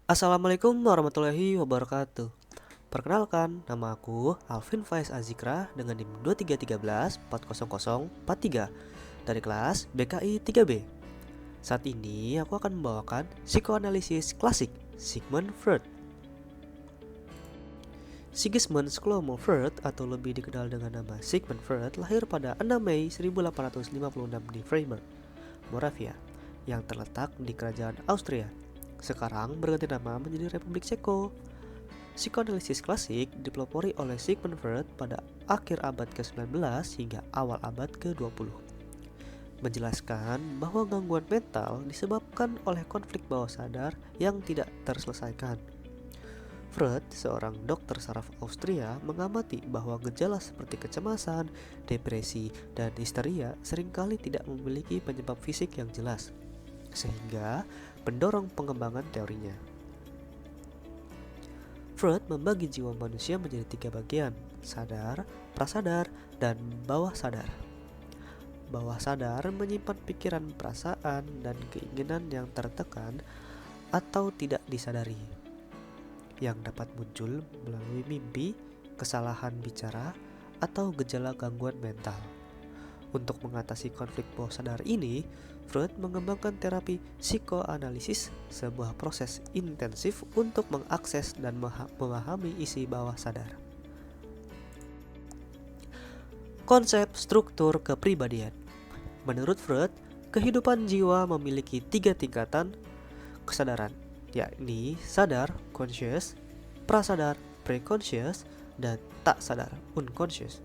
Assalamualaikum warahmatullahi wabarakatuh. Perkenalkan, nama aku Alvin Faiz Azikra dengan NIM 2313400443 dari kelas BKI 3B. Saat ini aku akan membawakan psikoanalisis klasik Sigmund Freud. Sigismund Shlomo Freud atau lebih dikenal dengan nama Sigmund Freud lahir pada 6 Mei 1856 di Freiburg, Moravia, yang terletak di kerajaan Austria. Sekarang berganti nama menjadi Republik Ceko. Psikoanalisis klasik dipelopori oleh Sigmund Freud pada akhir abad ke-19 hingga awal abad ke-20. Menjelaskan bahwa gangguan mental disebabkan oleh konflik bawah sadar yang tidak terselesaikan. Freud, seorang dokter saraf Austria, mengamati bahwa gejala seperti kecemasan, depresi, dan histeria seringkali tidak memiliki penyebab fisik yang jelas, sehingga mendorong pengembangan teorinya. Freud membagi jiwa manusia menjadi 3 bagian: sadar, prasadar, dan bawah sadar. Bawah sadar menyimpan pikiran, perasaan, dan keinginan yang tertekan atau tidak disadari, yang dapat muncul melalui mimpi, kesalahan bicara, atau gejala gangguan mental. Untuk mengatasi konflik bawah sadar ini, Freud mengembangkan terapi psikoanalisis, sebuah proses intensif untuk mengakses dan memahami isi bawah sadar. Konsep struktur kepribadian. Menurut Freud, kehidupan jiwa memiliki 3 tingkatan kesadaran, yakni sadar, conscious, prasadar, preconscious, dan tak sadar, unconscious.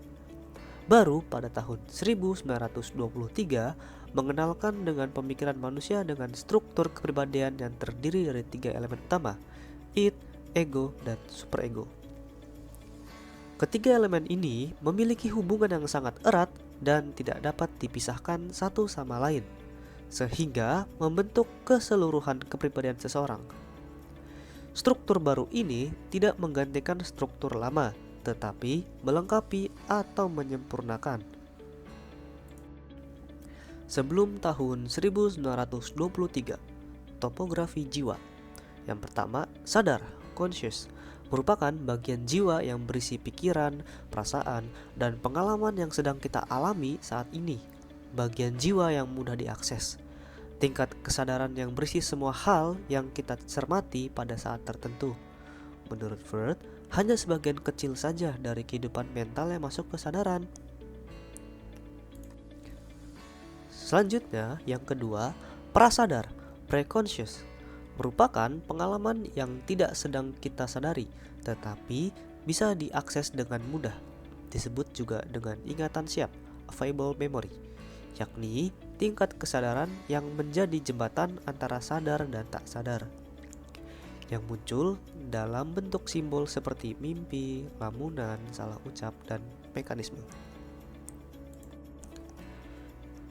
Baru pada tahun 1923 mengenalkan dengan pemikiran manusia dengan struktur kepribadian yang terdiri dari 3 elemen utama: id, ego, dan superego. Ketiga elemen ini memiliki hubungan yang sangat erat dan tidak dapat dipisahkan satu sama lain, sehingga membentuk keseluruhan kepribadian seseorang. Struktur baru ini tidak menggantikan struktur lama, tetapi melengkapi atau menyempurnakan. Sebelum tahun 1923, topografi jiwa. Yang pertama, sadar, conscious, merupakan bagian jiwa yang berisi pikiran, perasaan, dan pengalaman yang sedang kita alami saat ini. Bagian jiwa yang mudah diakses. Tingkat kesadaran yang berisi semua hal yang kita cermati pada saat tertentu. Menurut Freud, hanya sebagian kecil saja dari kehidupan mental yang masuk ke kesadaran. Selanjutnya, yang kedua, prasadar, preconscious, merupakan pengalaman yang tidak sedang kita sadari, tetapi bisa diakses dengan mudah. Disebut juga dengan ingatan siap, available memory, yakni tingkat kesadaran yang menjadi jembatan antara sadar dan tak sadar, yang muncul dalam bentuk simbol seperti mimpi, lamunan, salah ucap, dan mekanisme.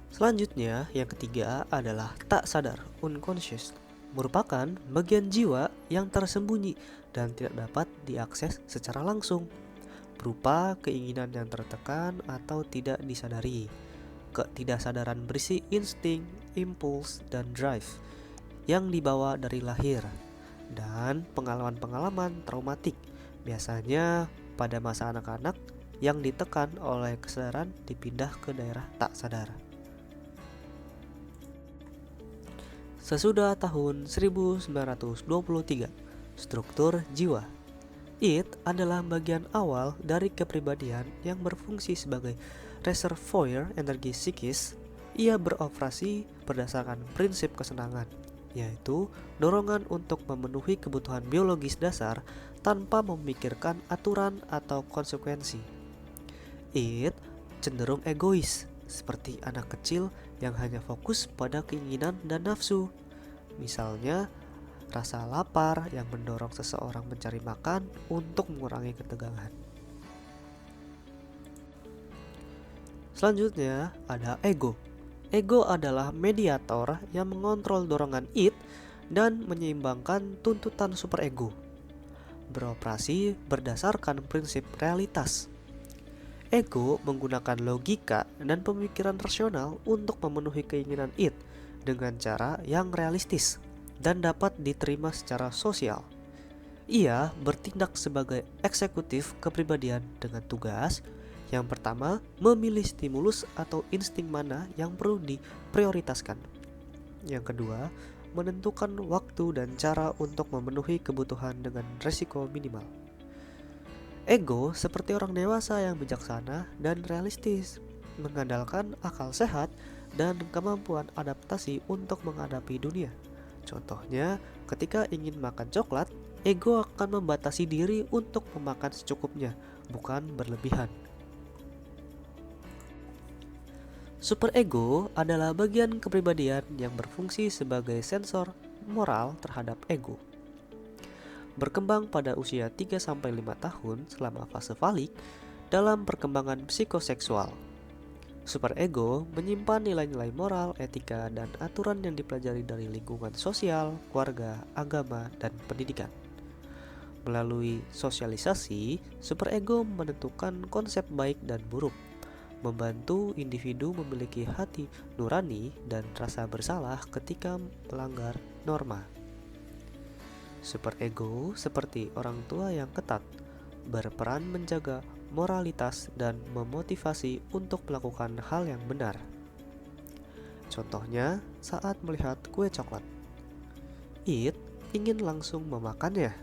Selanjutnya, yang ketiga adalah tak sadar, unconscious, merupakan bagian jiwa yang tersembunyi dan tidak dapat diakses secara langsung, berupa keinginan yang tertekan atau tidak disadari. Ketidaksadaran berisi insting, impuls, dan drive yang dibawa dari lahir, dan pengalaman-pengalaman traumatik, biasanya pada masa anak-anak, yang ditekan oleh kesadaran dipindah ke daerah tak sadar. Sesudah tahun 1923, struktur jiwa. Id adalah bagian awal dari kepribadian yang berfungsi sebagai reservoir energi psikis. Ia beroperasi berdasarkan prinsip kesenangan, yaitu dorongan untuk memenuhi kebutuhan biologis dasar tanpa memikirkan aturan atau konsekuensi. Id cenderung egois, seperti anak kecil yang hanya fokus pada keinginan dan nafsu. Misalnya, rasa lapar yang mendorong seseorang mencari makan untuk mengurangi ketegangan. Selanjutnya ada ego. Ego adalah mediator yang mengontrol dorongan id dan menyeimbangkan tuntutan superego. Beroperasi berdasarkan prinsip realitas. Ego menggunakan logika dan pemikiran rasional untuk memenuhi keinginan id dengan cara yang realistis. dan dapat diterima secara sosial. Ia bertindak sebagai eksekutif kepribadian dengan tugas yang pertama, memilih stimulus atau insting mana yang perlu diprioritaskan. Yang kedua, menentukan waktu dan cara untuk memenuhi kebutuhan dengan resiko minimal. Ego seperti orang dewasa yang bijaksana dan realistis, mengandalkan akal sehat dan kemampuan adaptasi untuk menghadapi dunia. Contohnya, ketika ingin makan coklat, ego akan membatasi diri untuk memakan secukupnya, bukan berlebihan. Superego adalah bagian kepribadian yang berfungsi sebagai sensor moral terhadap ego. Berkembang pada usia 3-5 tahun selama fase falik dalam perkembangan psikoseksual. Superego menyimpan nilai-nilai moral, etika, dan aturan yang dipelajari dari lingkungan sosial, keluarga, agama, dan pendidikan. Melalui sosialisasi, superego menentukan konsep baik dan buruk, membantu individu memiliki hati nurani dan rasa bersalah ketika melanggar norma. Superego seperti orang tua yang ketat, berperan menjaga moralitas dan memotivasi untuk melakukan hal yang benar. Contohnya, saat melihat kue coklat, It ingin langsung memakannya.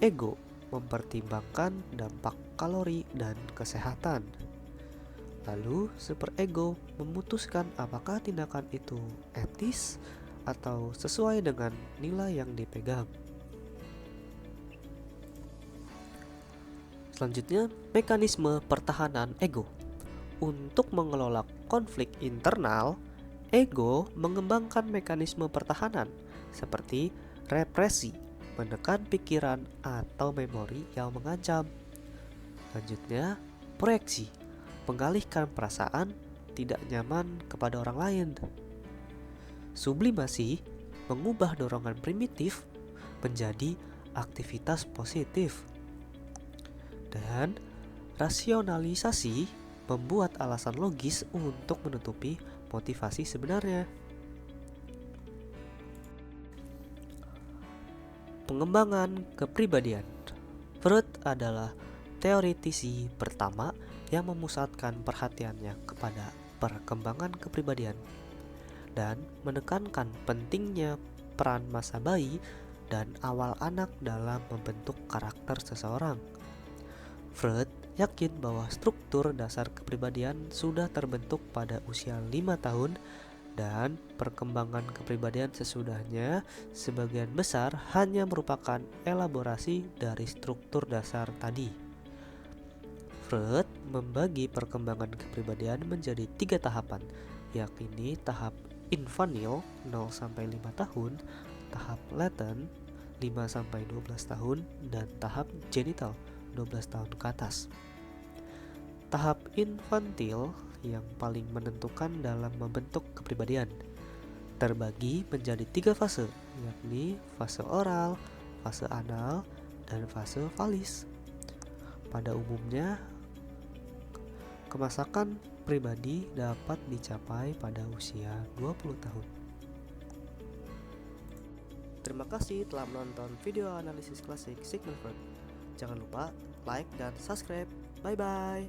Ego mempertimbangkan dampak kalori dan kesehatan. Lalu superego memutuskan apakah tindakan itu etis atau sesuai dengan nilai yang dipegang. Selanjutnya, mekanisme pertahanan ego. Untuk mengelola konflik internal, ego mengembangkan mekanisme pertahanan seperti represi, menekan pikiran atau memori yang mengancam. Selanjutnya, proyeksi, mengalihkan perasaan tidak nyaman kepada orang lain. Sublimasi, mengubah dorongan primitif menjadi aktivitas positif. Dan rasionalisasi, membuat alasan logis untuk menutupi motivasi sebenarnya. Pengembangan kepribadian. Freud adalah teoritisi pertama yang memusatkan perhatiannya kepada perkembangan kepribadian dan menekankan pentingnya peran masa bayi dan awal anak dalam membentuk karakter seseorang. Freud yakin bahwa struktur dasar kepribadian sudah terbentuk pada usia 5 tahun dan perkembangan kepribadian sesudahnya sebagian besar hanya merupakan elaborasi dari struktur dasar tadi. Freud membagi perkembangan kepribadian menjadi 3 tahapan, yakni tahap infantil 0-5 tahun, tahap latent 5-12 tahun, dan tahap genital 12 tahun ke atas. Tahap infantil yang paling menentukan dalam membentuk kepribadian terbagi menjadi 3 fase, yakni fase oral, fase anal, dan fase valis. Pada umumnya, kemasakan pribadi dapat dicapai pada usia 20 tahun. Terima kasih telah menonton video analisis klasik Sigmund Freud. Jangan lupa like dan subscribe. Bye bye.